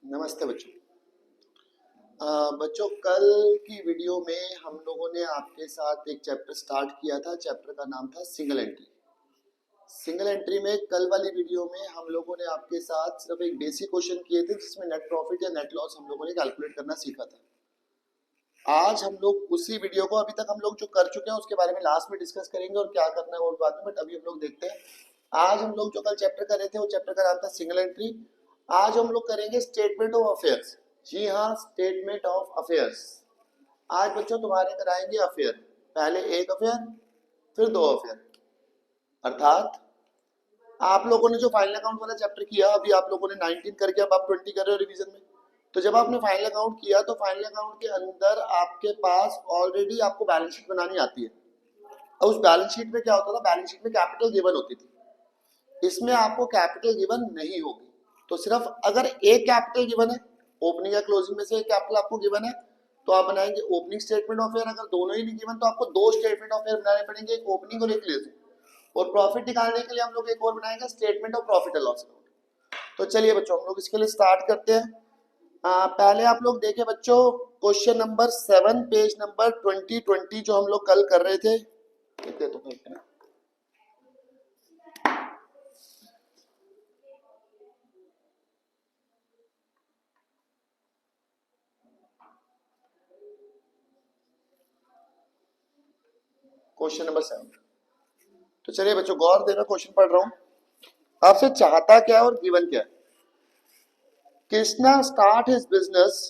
नमस्ते बच्चों। बच्चों कल की वीडियो में हम लोगों ने आपके साथ एक चैप्टर स्टार्ट किया था। चैप्टर का नाम था सिंगल एंट्री। सिंगल एंट्री में कल वाली वीडियो में हम लोगों ने आपके साथ सिर्फ एक बेसिक क्वेश्चन किए थे जिसमें नेट प्रॉफिट या नेट लॉस हम लोगों ने कैलकुलेट करना सीखा था। आज हम लोग उसी वीडियो को अभी तक हम लोग जो कर चुके हैं उसके बारे में लास्ट में डिस्कस करेंगे और क्या करना है वो बाद में, बट अभी हम लोग देखते हैं। आज हम लोग जो कल चैप्टर कर रहे थे वो चैप्टर का नाम था सिंगल एंट्री। आज हम लोग करेंगे स्टेटमेंट ऑफ अफेयर्स। जी हाँ, स्टेटमेंट ऑफ अफेयर्स। आज बच्चों तुम्हारे कराएंगे अफेयर, पहले एक अफेयर फिर दो अफेयर। अर्थात आप लोगों ने जो फाइनल अकाउंट वाला चैप्टर किया, अभी आप लोगों ने 19 करके अब आप 20 कर रहे हो रिवीजन में। तो जब आपने फाइनल अकाउंट किया तो फाइनल अकाउंट के अंदर आपके पास ऑलरेडी आपको बैलेंस शीट बनानी आती है। और उस बैलेंस शीट में क्या होता था, बैलेंस शीट में कैपिटल गिवन होती थी। इसमें आपको कैपिटल गिवन नहीं होगी, तो सिर्फ अगर एक कैपिटल गिवन है, ओपनिंग या क्लोजिंग में से एक कैपिटल आपको गिवन है, तो आप बनाएंगे ओपनिंग स्टेटमेंट ऑफ फेयर। अगर दोनों ही नहीं गिवन तो आपको दो स्टेटमेंट ऑफ फेयर बनाने पड़ेंगे, एक ओपनिंग और एक क्लोजिंग। और प्रॉफिट निकालने के लिए हम लोग एक और बनाएंगे statement of profit and loss account. तो चलिए बच्चों हम लोग इसके लिए स्टार्ट करते हैं। पहले आप लोग देखें बच्चों, क्वेश्चन नंबर 7 पेज नंबर 2020 जो हम लोग कल कर रहे थे। तो क्वेश्चन नंबर 7। तो चलिए बच्चों गौर देना, क्वेश्चन पढ़ रहा हूं। आपसे चाहता क्या है और गिवन क्या है। Krishna start his business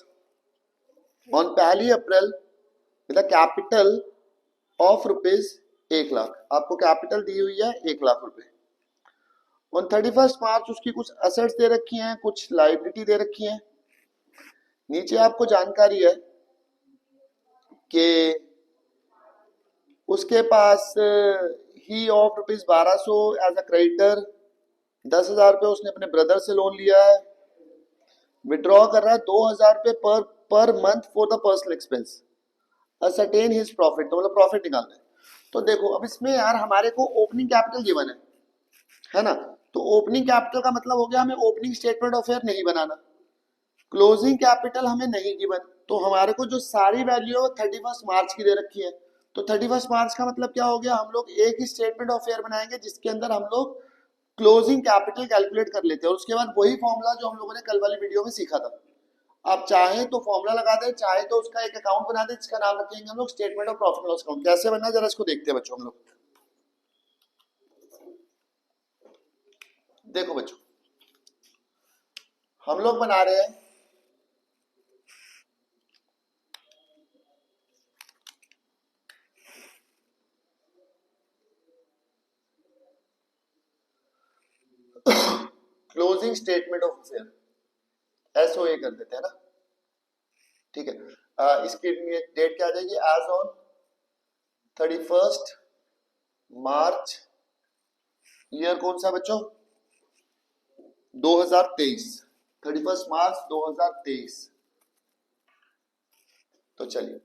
on 1 April with a capital of ₹1,00,000। आपको कैपिटल दी हुई है 1,00,000 रुपए। ऑन 31 मार्च उसकी कुछ असेट्स दे रखी हैं, कुछ लाइबिलिटी दे रखी हैं। नीचे आपको जानकारी है कि उसके पास ही ऑफ ₹1200 एज अ क्रेडिटर, 10,000 रुपये उसने अपने ब्रदर से लोन लिया है। विड्रॉ कर रहा है 2,000 रुपये per month for the personal expense. Ascertain his profit, तो मतलब प्रॉफिट निकालना है। तो देखो अब इसमें यार हमारे को ओपनिंग कैपिटल गिवन है ना। तो ओपनिंग कैपिटल का मतलब हो गया हमें ओपनिंग स्टेटमेंट ऑफ फेयर नहीं बनाना। क्लोजिंग कैपिटल हमें नहीं गिवन, तो हमारे को जो सारी वैल्यू है 31 मार्च की दे रखी है। तो 31 मार्च का मतलब क्या हो गया, हम लोग एक ही स्टेटमेंट ऑफ फेयर बनाएंगे जिसके अंदर हम लोग क्लोजिंग कैपिटल कैलकुलेट कर लेते हैं। और उसके बाद वही फॉर्मूला जो हम लोगों ने कल वाली वीडियो में सीखा था। आप चाहे तो फॉर्मूला लगा दें, चाहे तो उसका एक अकाउंट बना दें जिसका नाम रखेंगे हम लोग statement of profit loss account. कैसे बनना जरा इसको देखते हैं बच्चों हम लोग। देखो बच्चों हम लोग बना रहे हैं closing statement of fair, SOA कर देते हैं ना। ठीक है, इसकी डेट क्या आ जाएगी, एज ऑन 31 मार्च। ईयर कौन सा बच्चों, 2023। 31 मार्च 2023। तो चलिए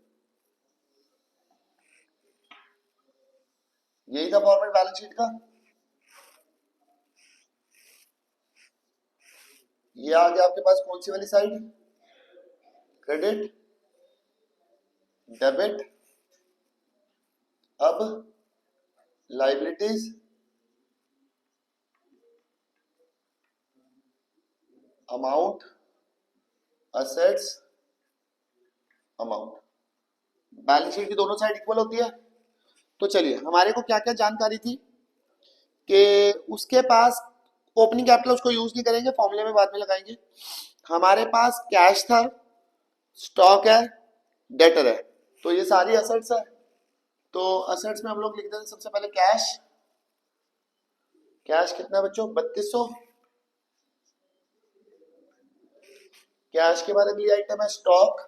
यही था फॉर्मेट बैलेंस शीट का। ये आ गया आपके पास कौन सी वाली साइड, क्रेडिट डेबिट। अब liabilities, amount, assets, amount. Balance sheet की दोनों साइड इक्वल होती है। तो चलिए हमारे को क्या क्या जानकारी थी कि उसके पास ओपनिंग कैपिटल उसको यूज नहीं करेंगे, फॉर्मूले में बाद में लगाएंगे। हमारे पास कैश था, स्टॉक है, डेटर है, तो ये सारी असेट्स है। तो असेट्स में हम लोग लिख देते हैं सबसे पहले कैश। कैश कितना है बच्चों, 3200। कैश के बाद अगली आइटम है स्टॉक।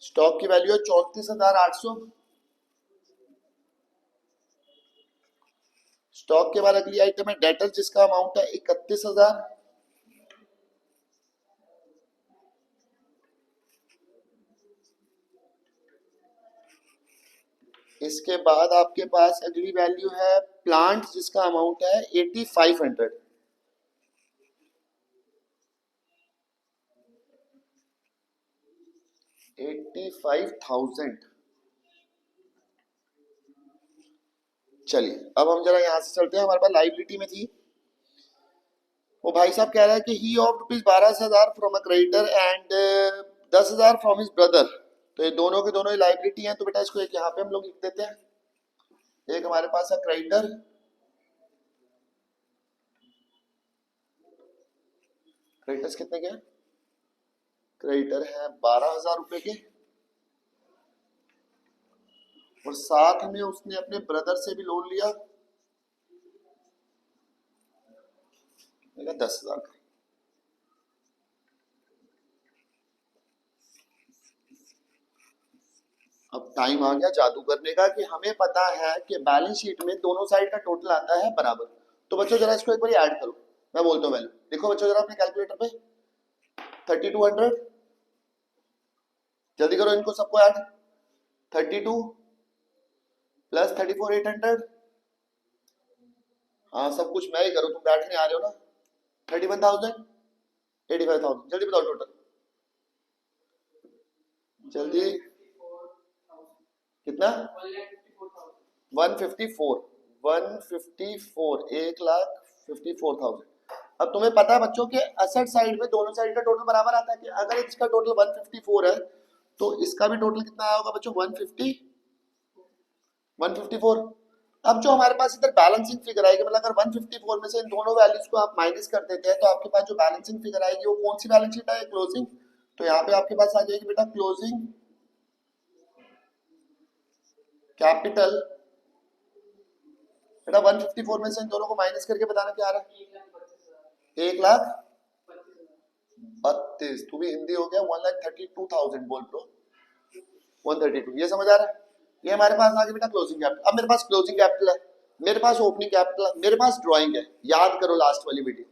स्टॉक की वैल्यू है 34,800। स्टॉक के बाद अगली आइटम है डेटर जिसका अमाउंट है 31,000। इसके बाद आपके पास अगली वैल्यू है प्लांट जिसका अमाउंट है 8,500। 85,000। चलिए अब हम जरा यहां से चलते हैं, हमारे पास लाइबिलिटी में थी, वो भाई साहब कह रहा है कि he of rupees 12,000 from a creditor and 10,000 from his brother. तो ये दोनों के दोनों लाइबिलिटी हैं, तो बेटा इसको एक यहाँ पे हम लोग लिख देते हैं। एक हमारे पास है क्रेडिटर, क्रेडिटर्स कितने के? क्रेडिटर है 12,000 रुपए के, और साथ में उसने अपने ब्रदर से भी लोन लिया 10,000 का। अब टाइम आ गया जादू करने का कि हमें पता है कि बैलेंस शीट में दोनों साइड का टोटल आता है बराबर। तो बच्चों जरा इसको एक बार ऐड करो, मैं बोलता हूँ वैल्यू। देखो बच्चों जरा अपने कैलकुलेटर पे 3200, जल्दी करो इनको सबको ऐड। 32 प्लस 34,800, हाँ सब कुछ मैं ही करूँ, तुम बैठने आ रहे हो ना। 31,000, 85,000, जल्दी बताओ टोटल, जल्दी कितना? 154, 1,54,000। अब तुम्हें पता है बच्चों के असेट साइड में दोनों साइड का टोटल बराबर आता है कि अगर इसका टोटल 154 है तो इसका भी टोटल कितना आया होगा बच्चों? 154। अब जो हमारे पास इधर बैलेंसिंग फिगर आएगी, मतलब अगर 154 में से इन दोनों वैल्यूज को आप माइनस कर देते हैं तो आपके पास जो बैलेंसिंग फिगर आएगी वो कौन सी बैलेंस शीट है? क्लोजिंग। तो यहाँ पे आपके पास आ जाएगी बेटा क्लोजिंग कैपिटल। बेटा 154 में से इन दोनों को माइनस करके बताना क्या आ रहा है? 1,32,000। तू भी हिंदी हो गया, 1,32,000 बोल ब्रो, 132। ये समझ आ रहा है? ये हमारे पास आ गया बेटा क्लोजिंग कैपिटल। अब मेरे पास क्लोजिंग कैपिटल है, मेरे पास ओपनिंग कैपिटल है, मेरे पास ड्राइंग है। याद करो लास्ट वाली वीडियो,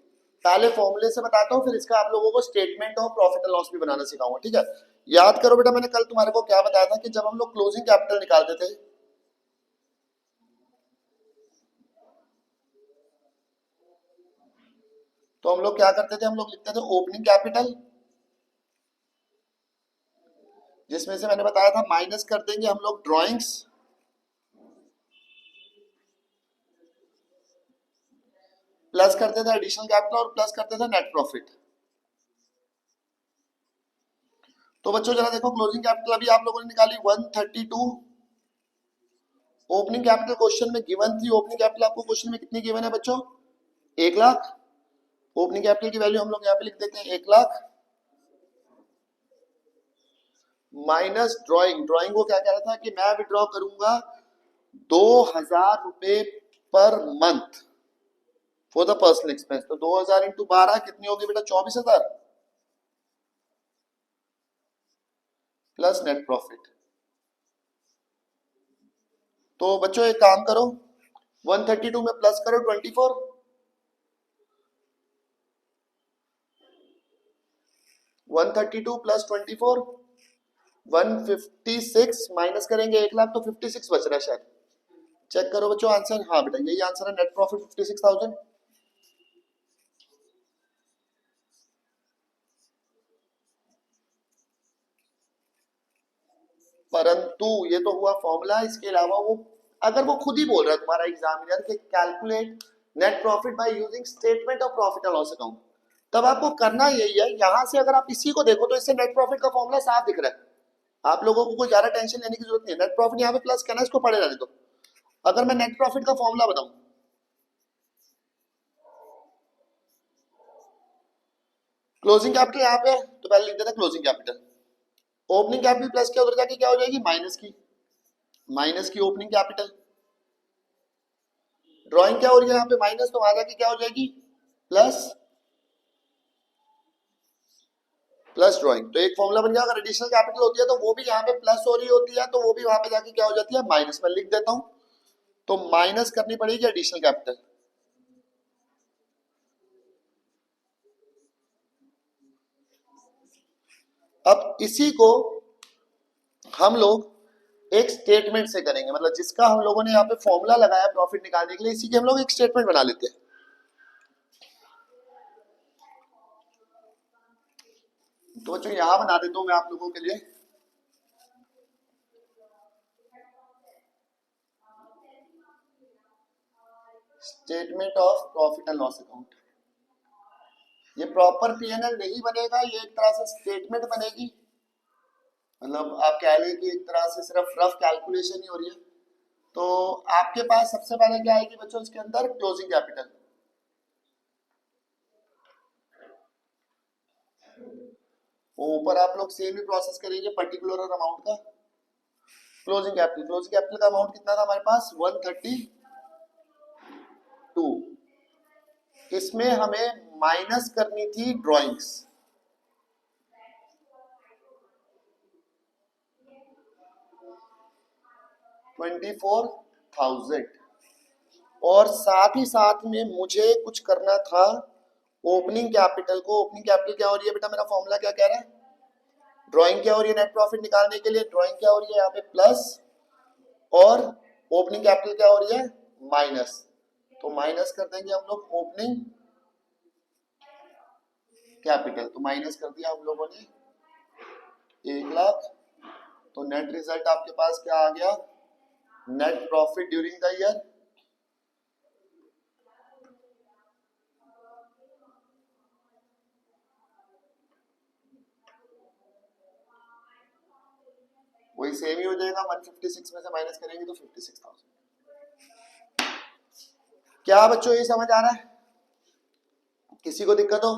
पहले फॉर्मूले से बताता हूँ, फिर इसका आप लोगों को statement of profit and loss भी बनाना सिखाऊंगा, ठीक है? याद करो बेटा, मैंने कल तुम्हारे को क्या बताया था कि जब हम लोग क्लोजिंग कैपिटल निकालते थे तो हम लोग क्या करते थे? हम लोग लिखते थे ओपनिंग कैपिटल, जिसमें से मैंने बताया था माइनस कर देंगे हम लोग ड्राइंग्स, प्लस करते थे एडिशनल कैपिटल और प्लस करते थे नेट प्रॉफिट। तो बच्चों जरा देखो क्लोजिंग कैपिटल अभी आप लोगों ने निकाली 132। ओपनिंग कैपिटल क्वेश्चन में गिवन थी, ओपनिंग कैपिटल आपको क्वेश्चन में कितनी गिवन है बच्चों? 1,00,000। ओपनिंग कैपिटल की वैल्यू हम लोग यहाँ पे लिख देते हैं 1,00,000 माइनस ड्राइंग। ड्राइंग को क्या कह रहा था कि मैं विड्रॉ करूंगा 2,000 रुपए per month for the personal expense. तो 2,000 इंटू 12 कितनी होगी बेटा? 24,000 प्लस नेट प्रॉफिट। तो बच्चों एक काम करो, 132 में प्लस करो 24, 132 प्लस 24 156, माइनस करेंगे 1,00,000 तो 56 बच रहा है शायद। चेक करो बच्चों आंसर। हाँ बेटा यही आंसर है, नेट प्रॉफिट 56,000। परंतु ये तो हुआ फॉर्मूला, इसके अलावा वो अगर वो खुद ही बोल रहा है तुम्हारा एग्जामिनर कि calculate net profit by using statement of profit and loss account, तब आपको करना यही है। यहां से अगर आप इसी को देखो तो इससे नेट प्रॉफिट का फॉर्मूला साफ दिख रहा है, आप लोगों को कोई ज्यादा टेंशन लेने की जरूरत नहीं है। नेट प्रॉफिट यहाँ पे प्लस करना, इसको पढ़े रहने दो। अगर मैं नेट प्रॉफिट का फॉर्मूला बताऊं, क्लोजिंग कैपिटल यहाँ पे तो पहले लिख देता closing capital, opening capital plus के उधर जाके क्या हो जाएगी? माइनस की ओपनिंग कैपिटल। ड्राइंग क्या हो रही है यहाँ पे? माइनस, तो वहां जाके क्या हो जाएगी? Plus plus drawing. तो एक फॉर्मूला बन गया। अगर एडिशनल कैपिटल होती है तो वो भी यहाँ पे प्लस हो रही होती है, तो वो भी वहां पे जाके क्या हो जाती है? माइनस। में लिख देता हूं, तो माइनस करनी पड़ेगी एडिशनल कैपिटल। अब इसी को हम लोग एक स्टेटमेंट से करेंगे, मतलब जिसका हम लोगों ने यहाँ पे फॉर्मूला लगाया प्रॉफिट निकालने के लिए, इसी के हम लोग एक स्टेटमेंट बना लेते हैं। तो बच्चों यहां बना देता हूं मैं आप लोगों के लिए, statement of profit and loss account. ये प्रॉपर पीएनएल नहीं बनेगा, ये एक तरह से स्टेटमेंट बनेगी, मतलब आप कह लें कि एक तरह से सिर्फ रफ कैलकुलेशन ही हो रही है। तो आपके पास सबसे पहले क्या आएगी बच्चों, इसके अंदर क्लोजिंग कैपिटल। ऊपर आप लोग सेम ही प्रोसेस करेंगे पर्टिकुलर अमाउंट का। क्लोजिंग कैपिटल का अमाउंट कितना था हमारे पास, 132। इसमें हमें माइनस करनी थी ड्राइंग्स, 24,000, और साथ ही साथ में मुझे कुछ करना था ओपनिंग कैपिटल को। ओपनिंग कैपिटल क्या हो रही है बेटा, मेरा फॉर्मूला क्या कह रहा है, ड्राइंग क्या हो रही है नेट प्रॉफिट निकालने के लिए, ड्राइंग क्या हो रही है यहाँ पे प्लस, और ओपनिंग कैपिटल क्या हो रही है माइनस। तो माइनस कर देंगे हम लोग ओपनिंग कैपिटल, तो माइनस कर दिया हम लोगों ने 1,00,000। तो नेट रिजल्ट आपके पास क्या आ गया, net profit during the year वही सेम ही हो जाएगा, 156 में से माइनस करेंगे तो 56,000। क्या बच्चों ये समझ आ रहा है, किसी को दिक्कत हो?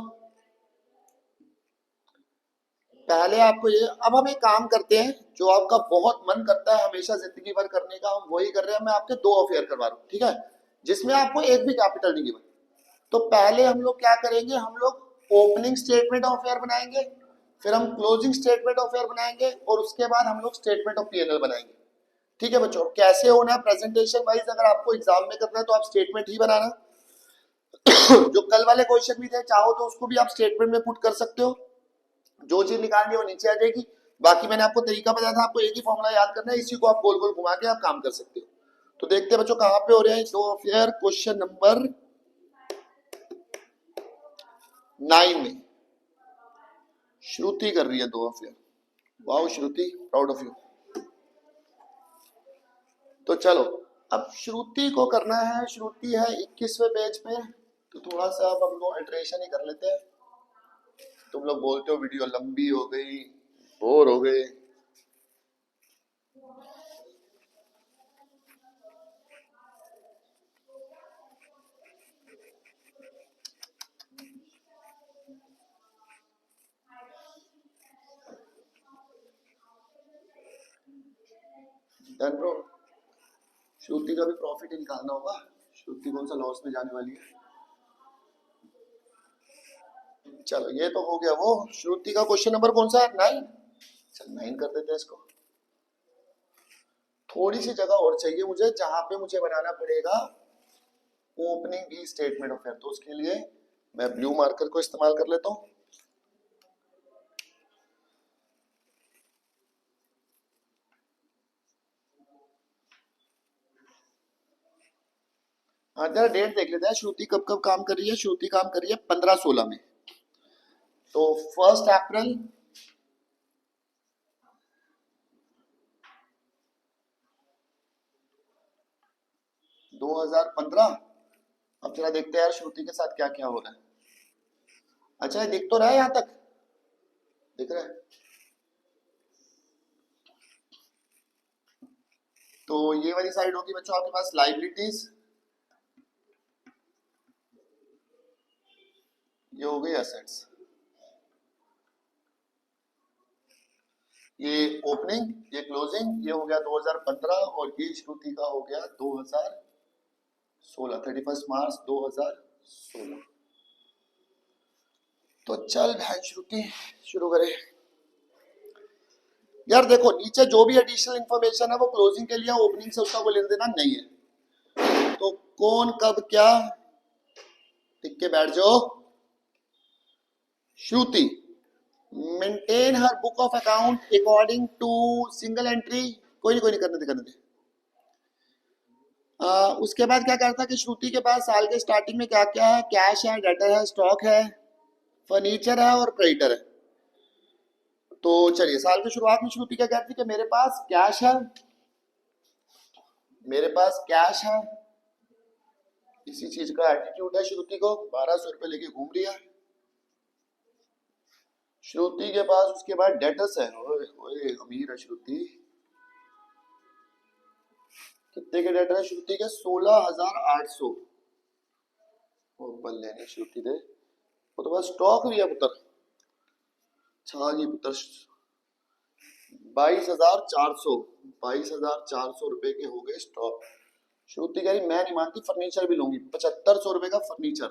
पहले आपको ये, अब हम एक काम करते हैं जो आपका बहुत मन करता है हमेशा जिंदगी भर करने का, हम वही कर रहे हैं। मैं आपके 2 अफेयर करवा रहा हूँ, ठीक है, जिसमें आपको एक भी कैपिटल नहीं गिवन। तो पहले हम लोग क्या करेंगे, हम लोग ओपनिंग स्टेटमेंट ऑफ अफेयर बनाएंगे, फिर हम क्लोजिंग स्टेटमेंट ऑफ अफेयर बनाएंगे, और उसके बाद हम लोग स्टेटमेंट ऑफ पीएनएल बनाएंगे। ठीक है बच्चों, कैसे होना है प्रेजेंटेशन वाइज, अगर आपको एग्जाम में करना है तो आप स्टेटमेंट ही बनाना। जो कल वाले क्वेश्चन भी थे, चाहो तो उसको भी आप स्टेटमेंट में पुट कर सकते हो, जो चीज निकालनी है वो नीचे आ जाएगी। बाकी मैंने आपको तरीका बताया था, आपको एक ही फॉर्मूला याद करना है, इसी को आप गोल गोल घुमा के आप काम कर सकते हो। तो देखते हैं बच्चों कहां पे हो रहे हैं 2 अफेयर। क्वेश्चन नंबर 9 में श्रुति कर रही है 2 affair. Wow Shruti, proud of you. तो चलो अब श्रुति को करना है, श्रुति है 21वें पेज पे, तो थोड़ा सा अब हम लोग अल्टरेशन ही कर लेते हैं। तुम लोग बोलते हो वीडियो लंबी हो गई, बोर हो गए, डन ब्रो। श्रुति का भी प्रॉफिट ही निकालना होगा, श्रुति कौन सा लॉस में जाने वाली है। चलो ये तो हो गया वो। श्रुति का क्वेश्चन नंबर कौन सा है, 9। चल 9 कर देते हैं इसको। थोड़ी सी जगह और चाहिए मुझे जहां पे मुझे बनाना पड़ेगा ओपनिंग भी स्टेटमेंट ऑफ अफेयर, तो उसके लिए मैं ब्लू मार्कर को इस्तेमाल कर लेता हूँ। जरा डेट देख लेते हैं, श्रुति कब कब काम कर रही है। श्रुति काम कर रही है 15-16 में, तो 1 अप्रैल 2015। अब जरा देखते हैं यार श्रुति के साथ क्या क्या हो रहा है। अच्छा ये दिख तो रहा है, यहां तक दिख रहा है। तो ये वाली साइड होगी बच्चों आपके पास लाइबिलिटीज, ये हो गई एसेट्स, ये ओपनिंग, ये क्लोजिंग, ये हो गया 2015, और ये श्रुति का हो गया 2016, 31 मार्च 2016। तो चल भाई श्रुति शुरू करें। यार देखो नीचे जो भी एडिशनल इंफॉर्मेशन है वो क्लोजिंग के लिए, ओपनिंग से उसका कोई लेन देना नहीं है। तो कौन कब क्या टिक के बैठ जाओ। Shruti maintain her book of account according to single entry, कोई नहीं करने दे। उसके बाद क्या करता कि श्रुति के पास साल के स्टार्टिंग में क्या क्या है, कैश है, डेटर है, स्टॉक है, फर्नीचर है और क्रेडिटर है। तो चलिए साल की शुरुआत में श्रुति क्या कहती कि मेरे पास कैश है, इसी चीज का एटीट्यूड है श्रुति को, 1200 रुपये लेके घूम रही है श्रुति के पास। उसके बाद डेटर्स है, ओए ओए अमीर है श्रुति। कितने के डेटर है श्रुति के? 16,800। वो बल्ले नहीं श्रुति दे, वो तो बस स्टॉक भी है पुत्र। छागी पुत्र 22,400, 22,400 रुपए के हो गए स्टॉक। श्रुति कह रही मैं नहीं मानती, फर्नीचर भी लूंगी। 7,500 रुपए का फर्नीचर।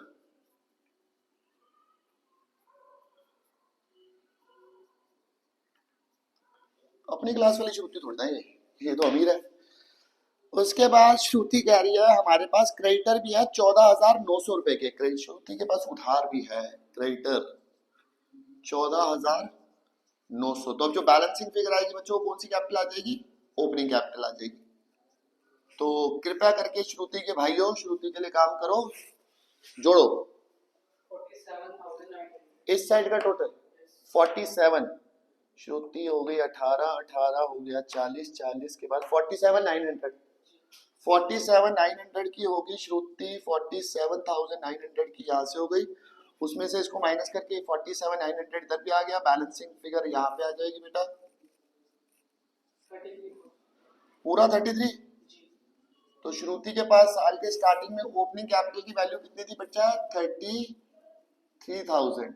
अपनी क्लास वाली श्रुति थोड़ी ना ये तो अमीर है। उसके बाद श्रुति कह रही है हमारे पास क्रेडिटर भी है 14,900 रुपए के। क्रेडिट श्रुति के पास उधार भी है, क्रेडिटर 14,900। तो अब जो बैलेंसिंग फिगर आएगी बच्चों, कौन सी कैपिटल आ जाएगी? ओपनिंग कैपिटल आ जाएगी। तो कृपया करके श्रुति के भाइयों, श्रुति के लिए काम करो, जोड़ो। 47,900 इस साइड का टोटल 47। श्रुति हो गई 18, 18 हो गया 40, 40 के बाद 47,900। 47,900 की होगी श्रुति, 47,900 की यहाँ से हो गई। उसमें से इसको माइनस करके 47,900 इधर भी आ गया। बैलेंसिंग फिगर यहाँ पे आ जाएगी बेटा पूरा 33। तो श्रुति के पास साल के स्टार्टिंग में ओपनिंग कैपिटल की वैल्यू कितनी थी बच्चा? 33,000।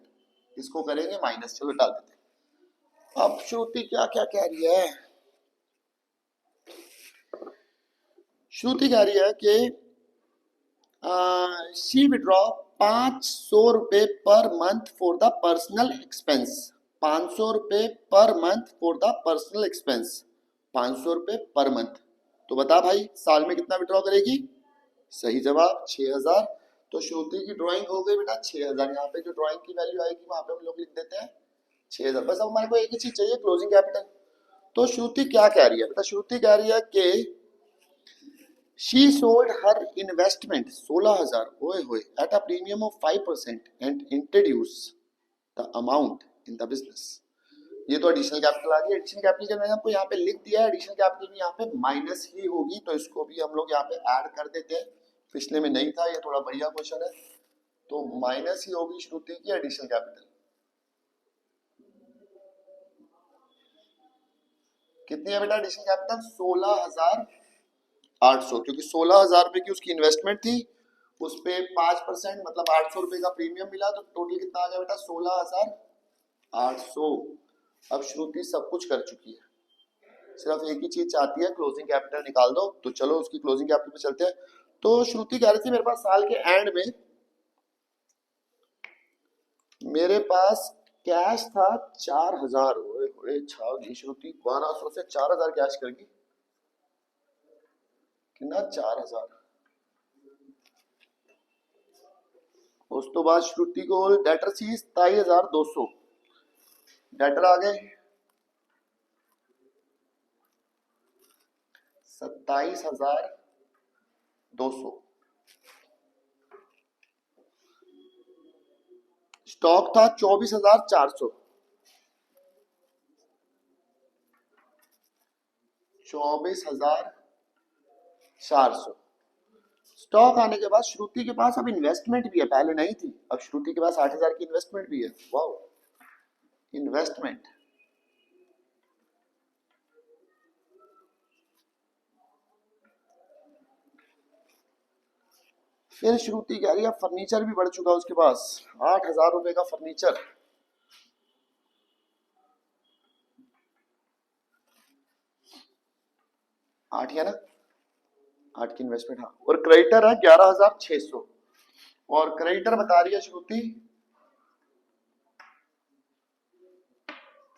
इसको करेंगे माइनस, चलो डाल देते। अब श्रुति क्या क्या कह रही है? श्रुति कह रही है कि शी विड्रॉ 500 रुपए per month for the personal expense. 500 रुपए per month for the personal expense. 500 रुपए पर मंथ। तो बता भाई साल में कितना विड्रॉ करेगी? सही जवाब 6,000। तो श्रुति की ड्राइंग हो गई बेटा 6,000। यहाँ पे जो ड्राइंग की वैल्यू आएगी वहां पे हम लोग लिख देते हैं 6,000। बस अब हमारे को एक ही चीज चाहिए, क्लोजिंग कैपिटल। तो श्रुति क्या कह रही है बेटा? श्रुति कह रही है कि she sold her investment 16,000 ओए होए at a premium of 5% and introduced the amount in the business। ये तो एडिशनल कैपिटल आ गई। एडिशनल कैपिटल के मैंने आपको यहाँ पे लिख दिया है, एडिशनल कैपिटल भी यहाँ पे माइनस ही होगी, तो इसको भी हम लोग यहाँ पे ऐड कर देते हैं। पिछले में नहीं था, ये थोड़ा बढ़िया क्वेश्चन है। तो माइनस ही होगी श्रुति की एडिशनल कैपिटल। कितनी है बेटा एडिशनल कैपिटल? 16,800। क्योंकि 16,000 रुपए की उसकी इन्वेस्टमेंट थी, उस पे 5% मतलब 800 रुपए का प्रीमियम मिला, तो टोटल कितना आ गया बेटा? 16,800। अब श्रुति सब कुछ कर चुकी है, सिर्फ एक ही चीज चाहती है, क्लोजिंग कैपिटल निकाल दो। तो चलो उसकी क्लोजिंग कैपिटल पे चलते हैं। तो श्रुति कह रही थी मेरे पास साल के एंड में मेरे पास कैश था 4,000। छागी श्रुति 1200 से 4,000 कैश करेगी। कितना? 4,000। उस तो बाद श्रुति को डेटर सी 27,200। डेटर आ गए 27,200। स्टॉक था 24,400। 24,400 स्टॉक आने के बाद श्रुति के पास अब इन्वेस्टमेंट भी है, पहले नहीं थी। अब श्रुति के पास 8,000 की इन्वेस्टमेंट भी है। Wow, investment. फिर श्रुति कह रही है फर्नीचर भी बढ़ चुका उसके पास, 8,000 रुपए का फर्नीचर। आठ है ना, 8 की इन्वेस्टमेंट। हाँ, और क्रेडिटर है 11,600। और क्रेडिटर बता रही है श्रुति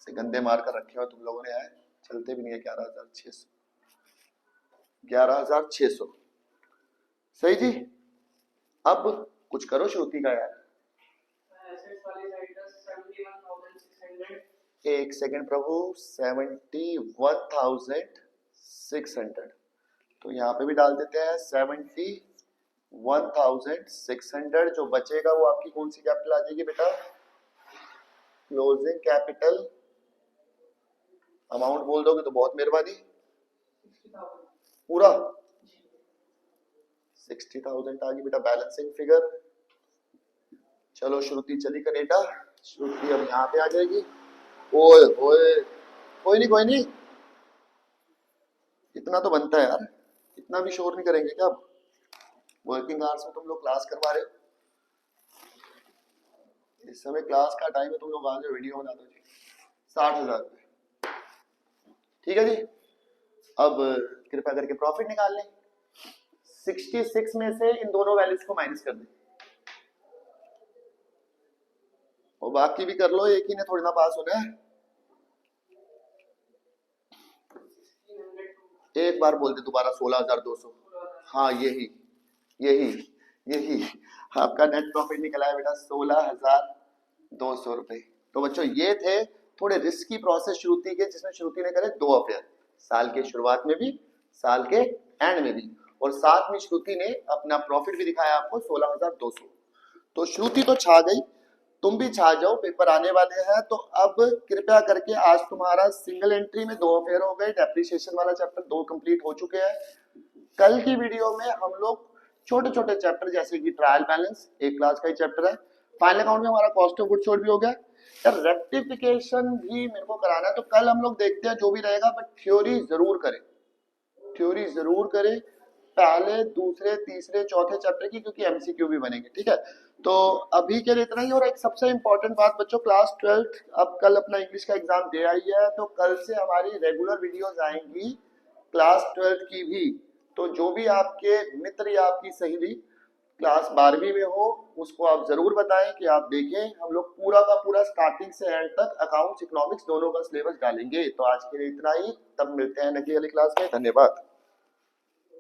से गंदे मार कर रखे हो तुम लोगों ने, आए चलते भी नहीं है। 11,600, 11,600 सही जी। अब कुछ करो श्रुति का यार। एक सेकंड प्रभु, 71,600। तो यहाँ पे भी डाल देते हैं 71,600। जो बचेगा वो आपकी कौन सी कैपिटल आ जाएगी बेटा? Closing capital. अमाउंट बोल दोगे तो बहुत मेहरबानी। पूरा 60,000 आ गई बेटा बैलेंसिंग फिगर। चलो श्रुति चली कनेडा, श्रुति अब यहाँ पे आ जाएगी। ओए ओए, कोई नहीं, इतना तो बनता है यार, इतना भी शोर नहीं करेंगे क्या? अब वर्किंग आवर्स में तुम लोग क्लास करवा रहे हो, इस समय क्लास का टाइम है, तुम लोग आगे वीडियो बना दो जी। 60,000 रुपये, ठीक है जी। अब कृपया करके प्रॉफिट निकाल लें। 66 में से इन दोनों वैल्यूज को माइनस कर दें और बाकी भी कर लो, एक ही ने थोड़ी ना पास होना है। एक बार बोल दे दोबारा, 16,200। हाँ यही आपका नेट प्रॉफिट निकला है बेटा, 16,200 रुपए। तो बच्चों ये थे थोड़े रिस्की प्रोसेस श्रुति के, जिसमें श्रुति ने करे 2 अफेयर, साल के शुरुआत में भी, साल के एंड में भी, और साथ में श्रुति ने अपना प्रॉफिट भी दिखाया आपको 16,200। तो श्रुति तो छा गई, तुम भी छा जाओ, पेपर आने वाले हैं। तो अब कृपया करके आज तुम्हारा सिंगल एंट्री में 2 अफेयर हो गए, डेप्रिसिएशन वाला चैप्टर 2 कंप्लीट हो चुके हैं। कल की वीडियो में हम लोग छोटे छोटे चैप्टर जैसे कि ट्रायल बैलेंस, एक क्लास का ही चैप्टर है, फाइनल अकाउंट में हमारा कॉस्ट ऑफ गुड सोल्ड भी हो गया यार, रेक्टिफिकेशन भी मेरे को कराना है। तो कल हम लोग देखते हैं जो भी रहेगा, बट थ्योरी जरूर करें, थ्योरी जरूर करें पहले, दूसरे, तीसरे, चौथे चैप्टर की, क्योंकि एमसीक्यू भी बनेंगे, ठीक है। तो अभी के लिए इतना ही। और एक सबसे इंपॉर्टेंट बात बच्चों, क्लास 12 अब कल अपना इंग्लिश का एग्जाम दे आई है, तो कल से हमारी रेगुलर वीडियोस आएंगी क्लास 12 की भी। तो जो भी आपके मित्र या आपकी सहेली क्लास 12वीं में हो, उसको आप जरूर बताएं कि आप देखें, हम लोग पूरा का पूरा स्टार्टिंग से एंड तक अकाउंट्स इकोनॉमिक्स दोनों का सिलेबस डालेंगे। तो आज के लिए इतना ही, तब मिलते हैं अगली वाली क्लास में, धन्यवाद।